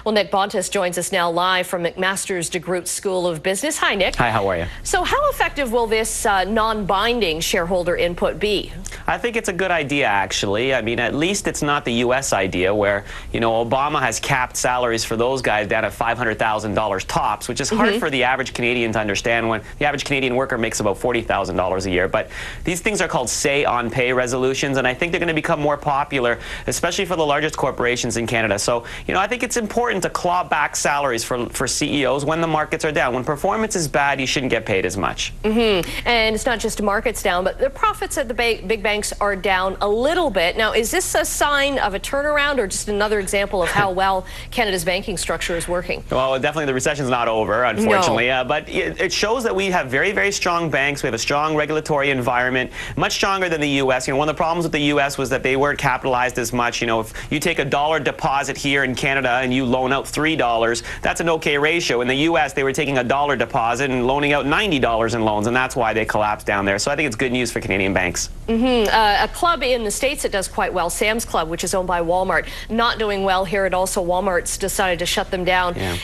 Well, Nick Bontis joins us now live from McMaster's DeGroote School of Business. Hi, Nick. Hi, how are you? So how effective will this non-binding shareholder input be? I think it's a good idea, actually. I mean, at least it's not the U.S. idea where, you know, Obama has capped salaries for those guys down at $500,000 tops, which is hard for the average Canadian to understand when the average Canadian worker makes about $40,000 a year. But these things are called say-on-pay resolutions, and I think they're going to become more popular, especially for the largest corporations in Canada. So, you know, I think it's important to claw back salaries for CEOs when the markets are down. When performance is bad, you shouldn't get paid as much. And it's not just markets down, but the profits at the big banks are down a little bit. Now, is this a sign of a turnaround or just another example of how well Canada's banking structure is working? Well, definitely the recession's not over, unfortunately. No. But it shows that we have very, very strong banks. We have a strong regulatory environment, much stronger than the U.S. You know, one of the problems with the U.S. was that they weren't capitalized as much. You know, if you take $1 deposit here in Canada and you loan out $3, that's an okay ratio. In the U.S., they were taking $1 deposit and loaning out $90 in loans, and that's why they collapsed down there. So I think it's good news for Canadian banks. A club in the States that does quite well, Sam's Club, which is owned by Walmart, not doing well here, and also Walmart's decided to shut them down. Yeah.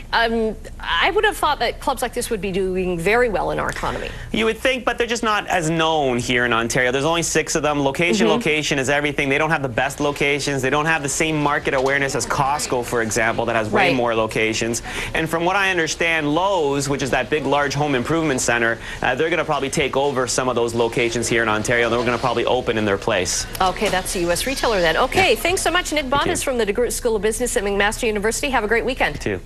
I would have thought that clubs like this would be doing very well in our economy. You would think, but they're just not as known here in Ontario. There's only 6 of them. Location is everything. They don't have the best locations. They don't have the same market awareness as Costco, for example, that has way more locations. And from what I understand, Lowe's, which is that big, large home improvement center, they're going to probably take over some of those locations here in Ontario. They're going to probably open in their place. Okay, that's a U.S. retailer then. Okay, thanks so much, Nick Bontis from the DeGroote School of Business at McMaster University. Have a great weekend. You too.